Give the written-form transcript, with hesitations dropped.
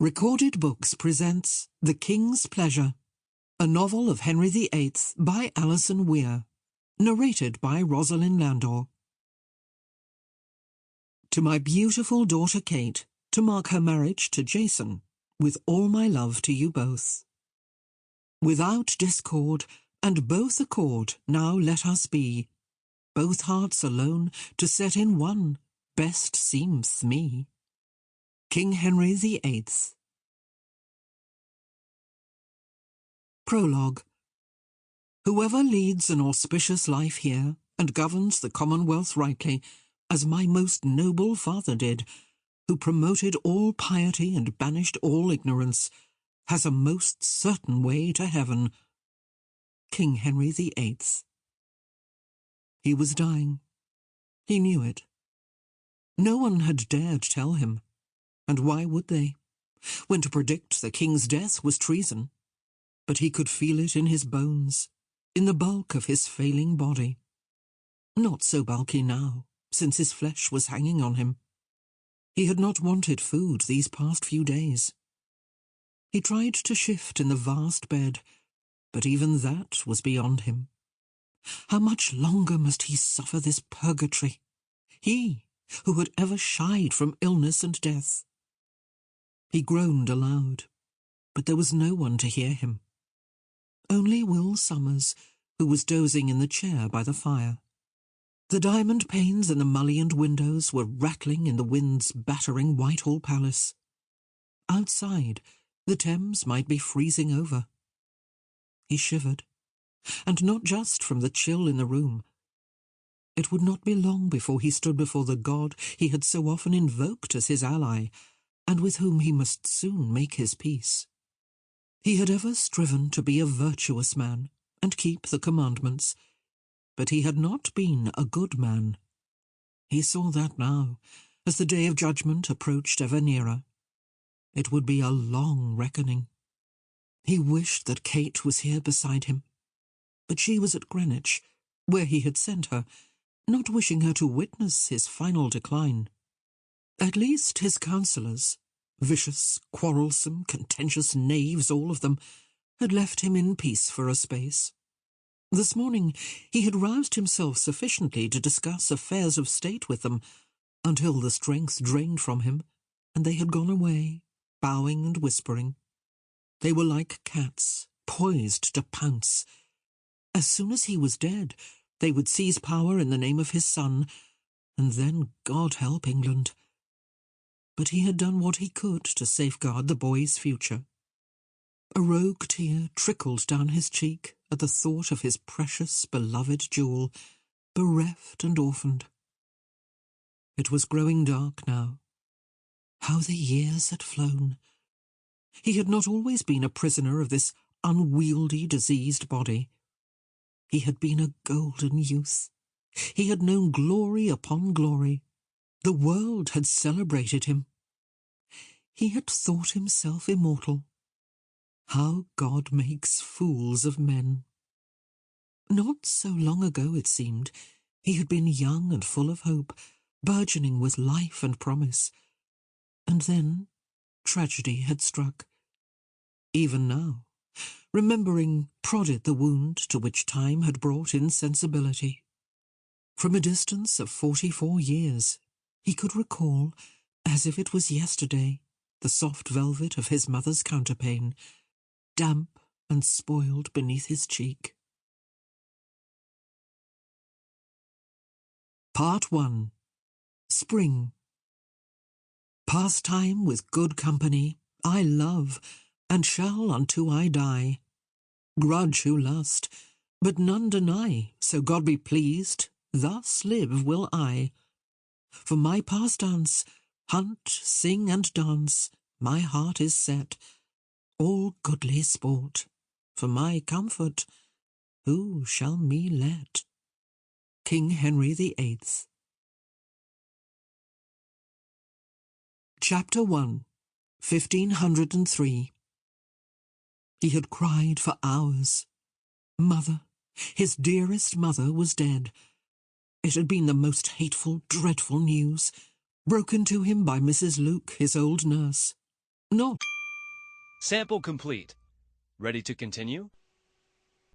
Recorded Books presents The King's Pleasure, a novel of Henry VIII by Alison Weir, narrated by Rosalyn Landor. To my beautiful daughter Kate, to mark her marriage to Jason, with all my love to you both. Without discord, and both accord, now let us be. Both hearts alone, to set in one, best seemeth me. King Henry VIII. Prologue. Whoever leads an auspicious life here, and governs the Commonwealth rightly, as my most noble father did, who promoted all piety and banished all ignorance, has a most certain way to heaven. King Henry VIII. He was dying. He knew it. No one had dared tell him. And why would they, when to predict the king's death was treason? But he could feel it in his bones, in the bulk of his failing body. Not so bulky now, since his flesh was hanging on him. He had not wanted food these past few days. He tried to shift in the vast bed, but even that was beyond him. How much longer must he suffer this purgatory? He, who had ever shied from illness and death. He groaned aloud, but there was no one to hear him. Only Will Summers, who was dozing in the chair by the fire. The diamond panes in the mullioned windows were rattling in the wind's battering Whitehall Palace. Outside, the Thames might be freezing over. He shivered, and not just from the chill in the room. It would not be long before he stood before the God he had so often invoked as his ally, and with whom he must soon make his peace. He had ever striven to be a virtuous man, and keep the commandments, but he had not been a good man. He saw that now, as the day of judgment approached ever nearer. It would be a long reckoning. He wished that Kate was here beside him, but she was at Greenwich, where he had sent her, not wishing her to witness his final decline. At least his counsellors, vicious, quarrelsome, contentious knaves, all of them, had left him in peace for a space. This morning he had roused himself sufficiently to discuss affairs of state with them, until the strength drained from him, and they had gone away, bowing and whispering. They were like cats, poised to pounce. As soon as he was dead, they would seize power in the name of his son, and then God help England. But he had done what he could to safeguard the boy's future. A rogue tear trickled down his cheek at the thought of his precious, beloved jewel, bereft and orphaned. It was growing dark now. How the years had flown! He had not always been a prisoner of this unwieldy, diseased body. He had been a golden youth. He had known glory upon glory. The world had celebrated him. He had thought himself immortal. How God makes fools of men. Not so long ago, it seemed, he had been young and full of hope, burgeoning with life and promise. And then tragedy had struck. Even now, remembering, prodded the wound to which time had brought insensibility. From a distance of 44 years, he could recall, as if it was yesterday, the soft velvet of his mother's counterpane, damp and spoiled beneath his cheek. Part 1. Spring. Pastime with good company I love, and shall unto I die. Grudge who lust, but none deny, so God be pleased, thus live will I. For my pastance, hunt, sing, and dance, my heart is set, all goodly sport. For my comfort, who shall me let? King Henry VIII. Chapter 1. 1503. He had cried for hours. Mother, his dearest mother, was dead. It had been the most hateful, dreadful news, broken to him by Mrs. Luke, his old nurse. Not Sample complete. Ready to continue?